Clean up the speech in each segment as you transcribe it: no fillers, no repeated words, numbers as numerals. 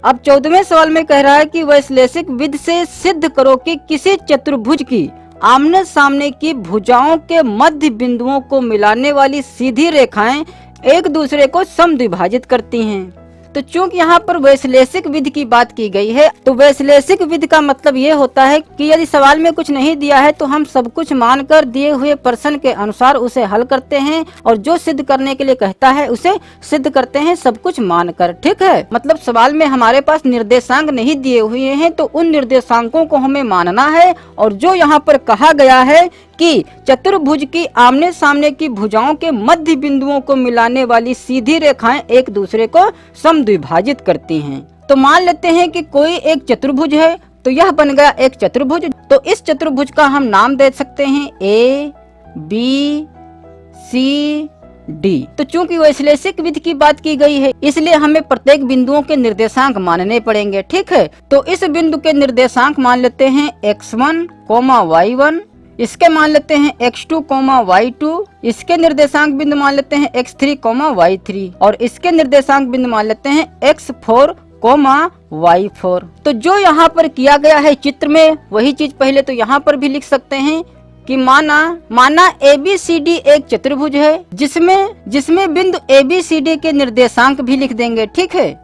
अब 14वें सवाल में कह रहा है कि वैश्लेषिक विधि से सिद्ध करो कि किसी चतुर्भुज की आमने सामने की भुजाओं के मध्य बिंदुओं को मिलाने वाली सीधी रेखाएं एक दूसरे को समद्विभाजित करती हैं। तो चूंकि यहाँ पर वैश्लेषिक विधि की बात की गई है, तो वैश्लेषिक विधि का मतलब ये होता है कि यदि सवाल में कुछ नहीं दिया है तो हम सब कुछ मानकर दिए हुए प्रश्न के अनुसार उसे हल करते हैं और जो सिद्ध करने के लिए कहता है उसे सिद्ध करते हैं सब कुछ मानकर। ठीक है, मतलब सवाल में हमारे पास निर्देशांक नहीं दिए हुए हैं तो उन निर्देशांकों को हमें मानना है। और जो यहाँ पर कहा गया है कि चतुर्भुज की आमने सामने की भुजाओं के मध्य बिंदुओं को मिलाने वाली सीधी रेखाएं एक दूसरे को समद्विभाजित करती हैं। तो मान लेते हैं कि कोई एक चतुर्भुज है, तो यह बन गया एक चतुर्भुज। तो इस चतुर्भुज का हम नाम दे सकते हैं A, B, C, D। तो चूंकि वैश्लेषिक विधि की बात की गई है इसलिए हमें प्रत्येक बिंदुओं के निर्देशांक मानने पड़ेंगे। ठीक है, तो इस बिंदु के निर्देशांक मान लेते हैं x1, y1, इसके मान लेते हैं x2, y2, इसके निर्देशांक बिंदु मान लेते हैं x3, y3 और इसके निर्देशांक बिंदु मान लेते हैं x4, y4। तो जो यहाँ पर किया गया है चित्र में वही चीज पहले तो यहाँ पर भी लिख सकते हैं कि माना ABCD एक चतुर्भुज है जिसमें बिंदु ABCD के निर्देशांक भी लिख देंगे। ठीक है,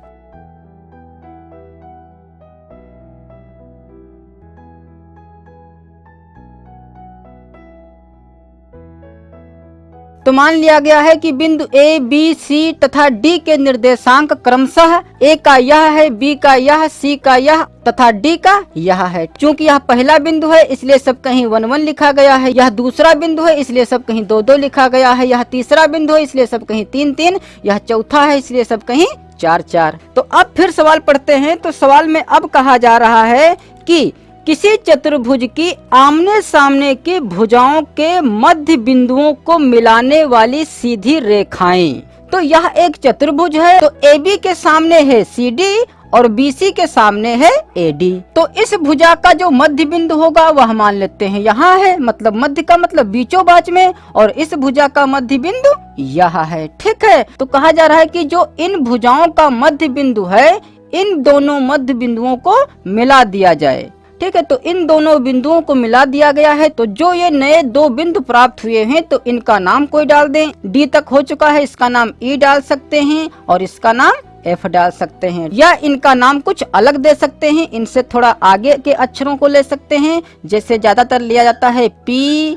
तो मान लिया गया है कि बिंदु A, B, C तथा D के निर्देशांक क्रमशः A का यह है, B का यह, C का यह तथा D का यह है। चूंकि यह पहला बिंदु है इसलिए सब कहीं 1 1 लिखा गया है, यह दूसरा बिंदु है इसलिए सब कहीं 2 2 लिखा गया है, यह तीसरा बिंदु है इसलिए सब कहीं 3 3, यह चौथा है इसलिए सब कहीं 4 4। तो अब फिर सवाल पढ़ते हैं। तो सवाल में अब कहा जा रहा है कि किसी चतुर्भुज की आमने सामने की भुजाओं के मध्य बिंदुओं को मिलाने वाली सीधी रेखाएं। तो यह एक चतुर्भुज है, तो AB के सामने है CD और BC के सामने है AD। तो इस भुजा का जो मध्य बिंदु होगा वह मान लेते हैं यहाँ है, मतलब मध्य का मतलब बीचों बाच में, और इस भुजा का मध्य बिंदु यह है। ठीक है, तो कहा जा रहा है कि जो इन भुजाओं का मध्य बिंदु है इन दोनों मध्य बिंदुओं को मिला दिया जाए। ठीक है, तो इन दोनों बिंदुओं को मिला दिया गया है। तो जो ये नए 2 बिंदु प्राप्त हुए हैं तो इनका नाम कोई डाल दें। D तक हो चुका है, इसका नाम E डाल सकते हैं और इसका नाम F डाल सकते हैं, या इनका नाम कुछ अलग दे सकते हैं, इनसे थोड़ा आगे के अक्षरों को ले सकते हैं। जैसे ज्यादातर लिया जाता है P,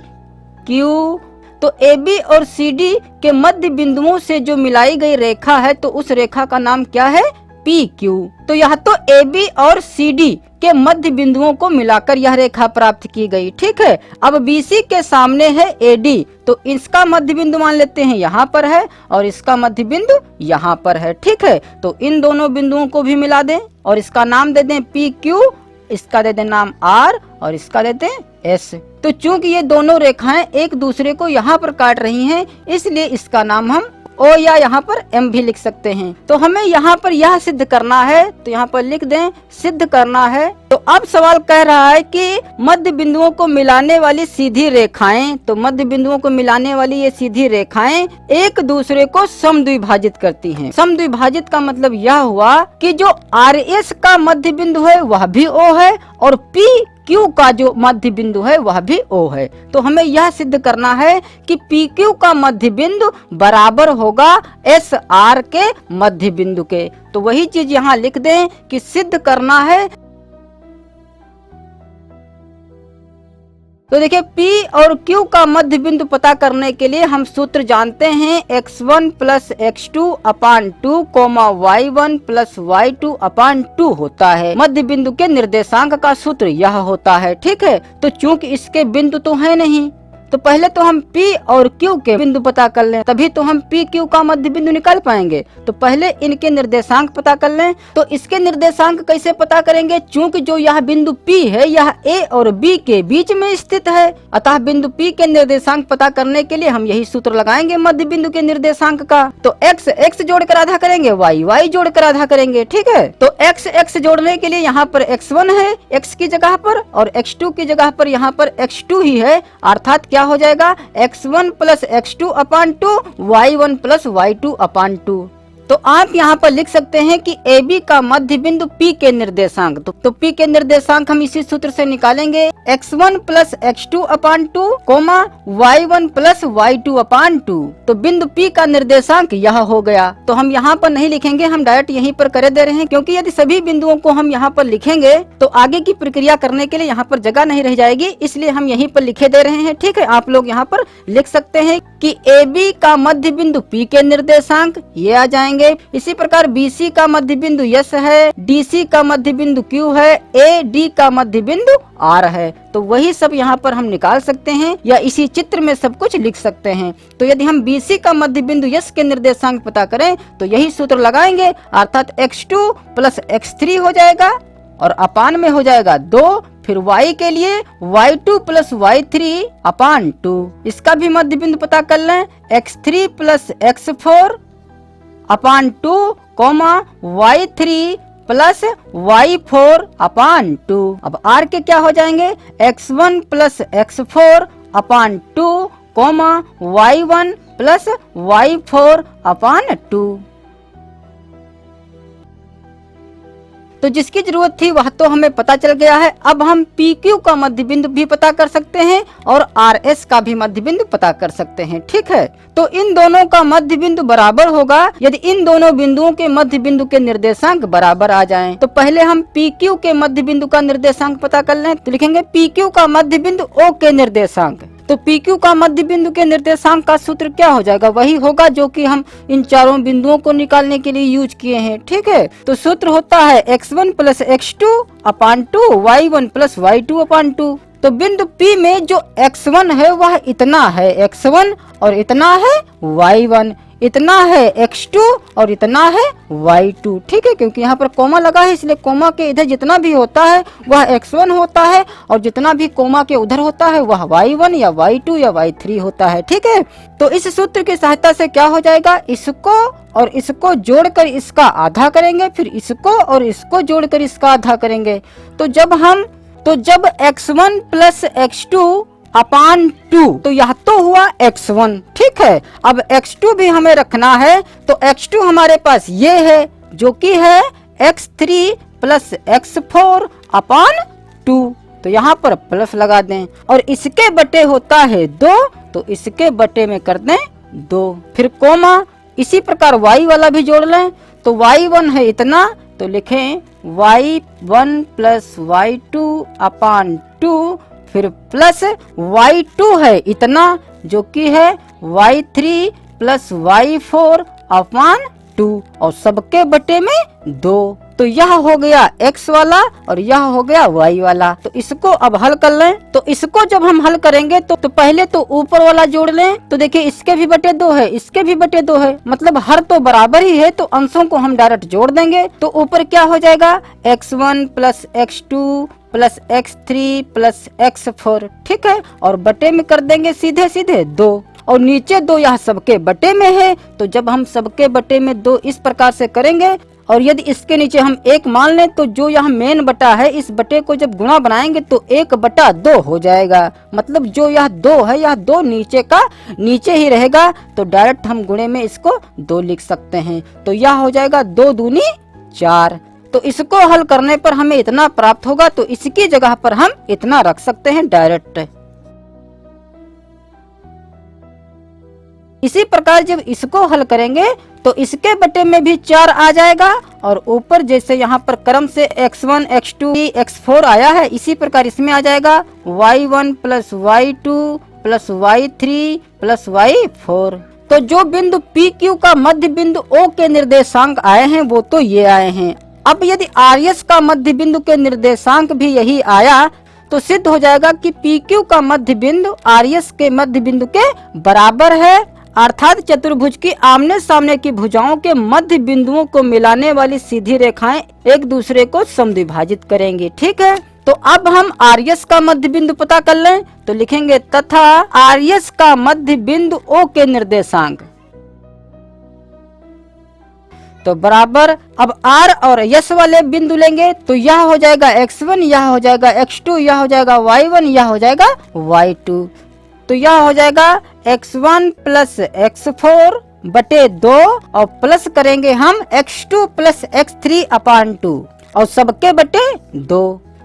Q। तो AB और CD के मध्य बिंदुओं से जो मिलाई गई रेखा है तो उस रेखा का नाम क्या है? PQ। तो यह तो AB और CD के मध्य बिंदुओं को मिलाकर यह रेखा प्राप्त की गई। ठीक है, अब BC के सामने है AD, तो इसका मध्य बिंदु मान लेते हैं यहाँ पर है और इसका मध्य बिंदु यहाँ पर है। ठीक है, तो इन दोनों बिंदुओं को भी मिला दें और इसका नाम दे दें PQ, इसका दे दें नाम R और इसका देते हैं S। तो चूंकि ये दोनों रेखाएं एक दूसरे को यहाँ पर काट रही हैं इसलिए इसका नाम हम O या यहाँ पर M भी लिख सकते हैं। तो हमें यहाँ पर यह सिद्ध करना है, तो यहाँ पर लिख दें सिद्ध करना है। तो अब सवाल कह रहा है कि मध्य बिंदुओं को मिलाने वाली सीधी रेखाएं, तो मध्य बिंदुओं को मिलाने वाली ये सीधी रेखाएं एक दूसरे को समद्विभाजित करती हैं। समद्विभाजित का मतलब यह हुआ कि जो RS का मध्य बिंदु है वह भी O है और PQ का जो मध्य बिंदु है वह भी O है। तो हमें यह सिद्ध करना है कि PQ का मध्य बिंदु बराबर होगा SR के मध्य बिंदु के। तो वही चीज यहाँ लिख दें कि सिद्ध करना है। तो देखिए P और Q का मध्य बिंदु पता करने के लिए हम सूत्र जानते हैं x1 प्लस x2 अपान 2 y1 प्लस y2 अपान 2 होता है। मध्य बिंदु के निर्देशांक का सूत्र यह होता है। ठीक है, तो चूंकि इसके बिंदु तो है नहीं तो पहले तो हम P और Q के बिंदु पता कर लें, तभी तो हम PQ का मध्य बिंदु निकाल पाएंगे। तो पहले इनके निर्देशांक पता कर लें। तो इसके निर्देशांक कैसे पता करेंगे? चूंकि जो यह बिंदु P है यह A और B के बीच में स्थित है, अतः बिंदु P के निर्देशांक पता करने के लिए हम यही सूत्र लगाएंगे मध्य बिंदु के निर्देशांक का। तो x x जोड़कर आधा करेंगे, y y जोड़कर आधा करेंगे। ठीक है, तो x x जोड़ने के लिए यहाँ पर x1 है x की जगह पर और x2 की जगह पर यहाँ पर x2 ही है, अर्थात क्या हो जाएगा x1 प्लस x2 अपान 2 y1 प्लस y2 अपान 2। तो आप यहाँ पर लिख सकते हैं कि AB का मध्य बिंदु P के निर्देशांक, तो P के निर्देशांक हम इसी सूत्र से निकालेंगे, x1 प्लस x2 अपान 2 कोमा y1 प्लस y2 अपान 2। तो बिंदु P का निर्देशांक यह हो गया। तो हम यहाँ पर नहीं लिखेंगे, हम डायरेक्ट यहीं पर कर दे रहे हैं, क्योंकि यदि सभी बिंदुओं को हम यहाँ पर लिखेंगे तो आगे की प्रक्रिया करने के लिए यहाँ पर जगह नहीं रह जाएगी, इसलिए हम यहीं पर लिखे दे रहे हैं। ठीक है, आप लोग यहाँ पर लिख सकते हैं कि AB का मध्य बिंदु P के निर्देशांक ये आ जाएंगे। इसी प्रकार BC का मध्य बिंदु S है, DC का मध्य बिंदु Q है, AD का मध्य बिंदु R है। तो वही सब यहाँ पर हम निकाल सकते हैं या इसी चित्र में सब कुछ लिख सकते हैं। तो यदि हम BC का मध्य बिंदु S के निर्देशांक पता करें तो यही सूत्र लगाएंगे, अर्थात x2 प्लस x3 हो जाएगा और अपान में हो जाएगा 2, फिर y के लिए y2 प्लस y3 अपान 2। इसका भी मध्य बिंदु पता कर लें, x3 प्लस x4 अपान 2 कोमा y3 प्लस y4 अपान 2। अब r के क्या हो जाएंगे, x1 प्लस x4 अपान 2 कोमा y1 प्लस y4 अपान 2। तो जिसकी जरूरत थी वह तो हमें पता चल गया है। अब हम PQ का मध्य बिंदु भी पता कर सकते हैं और RS का भी मध्य बिंदु पता कर सकते हैं। ठीक है, तो इन दोनों का मध्य बिंदु बराबर होगा यदि इन दोनों बिंदुओं के मध्य बिंदु के निर्देशांक बराबर आ जाएं। तो पहले हम PQ के मध्य बिंदु का निर्देशांक पता कर लें, तो लिखेंगे PQ का मध्य बिंदु O के निर्देशांक। तो PQ का मध्य बिंदु के निर्देशांक का सूत्र क्या हो जाएगा, वही होगा जो कि हम इन चारों बिंदुओं को निकालने के लिए यूज किए हैं। ठीक है, तो सूत्र होता है x1 प्लस x2 अपान 2 y1 प्लस y2 अपान 2। तो बिंदु P में जो x1 है वह इतना है x1 और इतना है y1, इतना है x2 और इतना है y2। ठीक है, क्योंकि यहाँ पर कोमा लगा है इसलिए कोमा के इधर जितना भी होता है वह x1 होता है और जितना भी कोमा के उधर होता है वह y1 या y2 या y3 होता है। ठीक है, तो इस सूत्र की सहायता से क्या हो जाएगा, इसको और इसको जोड़कर इसका आधा करेंगे, फिर इसको और इसको जोड़कर इसका आधा करेंगे। तो जब x1 प्लस x2 अपान 2, तो यह तो हुआ x1। ठीक है, अब x2 भी हमें रखना है, तो x2 हमारे पास ये है जो कि है x3 प्लस x4 अपान 2। तो यहाँ पर प्लस लगा दें और इसके बटे होता है 2, तो इसके बटे में कर दें 2, फिर कोमा। इसी प्रकार y वाला भी जोड़ लें, तो y1 है इतना, तो लिखें y1 प्लस y2 अपान 2, फिर प्लस y2 है इतना जो कि है y3 प्लस y4 अपान 2 और सबके बटे में 2। तो यह हो गया x वाला और यह हो गया y वाला। तो इसको अब हल कर लें, तो इसको जब हम हल करेंगे तो पहले तो ऊपर वाला जोड़ लें, तो देखिए इसके भी बटे 2 है, इसके भी बटे 2 है, मतलब हर तो बराबर ही है, तो अंशों को हम डायरेक्ट जोड़ देंगे। तो ऊपर क्या हो जाएगा, x1 plus x2 plus x3 plus x4। ठीक है, और बटे में कर देंगे सीधे सीधे 2 और नीचे 2 यह सबके बटे में है। तो जब हम सबके बटे में 2 इस प्रकार से करेंगे और यदि इसके नीचे हम 1 मान लें, तो जो यह मेन बटा है इस बटे को जब गुणा बनाएंगे तो 1/2 हो जाएगा, मतलब जो यह 2 है यह 2 नीचे का नीचे ही रहेगा। तो डायरेक्ट हम गुणे में इसको 2 लिख सकते हैं। तो यह हो जाएगा 2 दूनी 4। तो इसको हल करने पर हमें इतना प्राप्त होगा, तो इसकी जगह पर हम इतना रख सकते हैं डायरेक्ट। इसी प्रकार जब इसको हल करेंगे तो इसके बटे में भी 4 आ जाएगा और ऊपर जैसे यहाँ पर क्रम से x1 x2 x4 आया है, इसी प्रकार इसमें आ जाएगा y1 plus y2 plus y3 plus y4। तो जो बिंदु PQ का मध्य बिंदु O के निर्देशांक आए हैं वो तो ये आए हैं। अब यदि RS का मध्य बिंदु के निर्देशांक भी यही आया तो सिद्ध हो जाएगा कि PQ का मध्य बिंदु RS के मध्य बिंदु के बराबर है, अर्थात चतुर्भुज की आमने सामने की भुजाओं के मध्य बिंदुओं को मिलाने वाली सीधी रेखाएं एक दूसरे को समद्विभाजित करेंगी। ठीक है, तो अब हम RS का मध्य बिंदु पता कर लें, तो लिखेंगे तथा RS का मध्य बिंदु O के निर्देशांक, तो बराबर। अब R और S वाले बिंदु लेंगे, तो यह हो जाएगा x1, यह हो जाएगा x2, यह हो जाएगा y1, यह हो जाएगा y2। तो यह हो जाएगा x1 प्लस x4 बटे 2 और प्लस करेंगे हम x2 प्लस x3 अपान 2 और सबके बटे 2।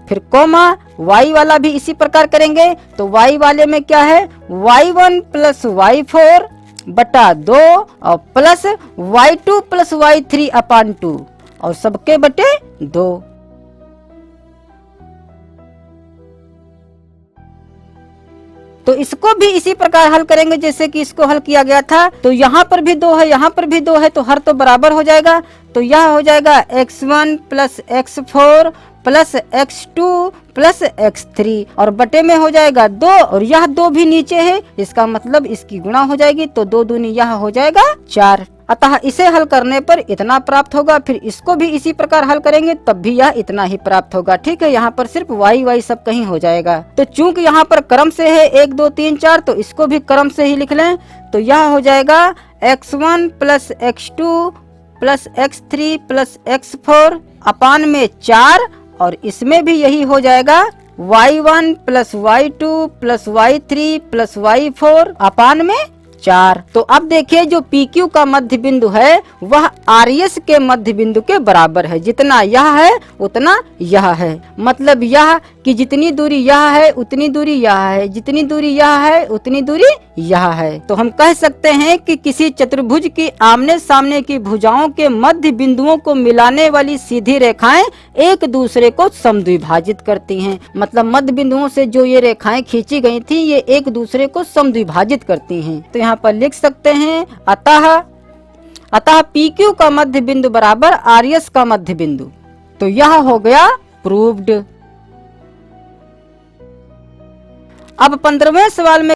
फिर कोमा y वाला भी इसी प्रकार करेंगे। तो y वाले में क्या है, y1 प्लस y4 बटा 2 और प्लस y2 प्लस y3 अपान 2 और सबके बटे 2। तो इसको भी इसी प्रकार हल करेंगे जैसे कि इसको हल किया गया था। तो यहाँ पर भी 2 है, यहाँ पर भी 2 है, तो हर तो बराबर हो जाएगा। तो यह हो जाएगा x1 plus x4 plus x2 plus x3 और बटे में हो जाएगा 2 और यह 2 भी नीचे है, इसका मतलब इसकी गुणा हो जाएगी। तो 2 दूनी यह हो जाएगा 4। अतः इसे हल करने पर इतना प्राप्त होगा। फिर इसको भी इसी प्रकार हल करेंगे तब भी यह इतना ही प्राप्त होगा। ठीक है, यहाँ पर सिर्फ y सब कहीं हो जाएगा। तो चूंकि यहाँ पर क्रम से है 1 2 3 4, तो इसको भी क्रम से ही लिख लें। तो यह हो जाएगा x1 plus x2 plus x3 plus x4 अपान में 4 और इसमें भी यही हो जाएगा y1 plus y2 plus y3 plus y4 अपान में 4। तो अब देखिए जो PQ का मध्य बिंदु है वह RS के मध्य बिंदु के बराबर है। जितना यह है उतना यह है, मतलब यह कि जितनी दूरी यह है उतनी दूरी यह है, जितनी दूरी यह है उतनी दूरी यह है। तो हम कह सकते हैं कि किसी चतुर्भुज की आमने सामने की भुजाओं के मध्य बिंदुओं को मिलाने वाली सीधी रेखाएं एक दूसरे को समद्विभाजित करती हैं। मतलब मध्य बिंदुओं से जो ये रेखाएं खींची गई थी ये एक दूसरे को समद्विभाजित करती हैं। तो यहाँ पर लिख सकते हैं अतः PQ का मध्य बिंदु बराबर RS का मध्य बिंदु। तो यह हो गया प्रूव्ड। अब 15वें सवाल में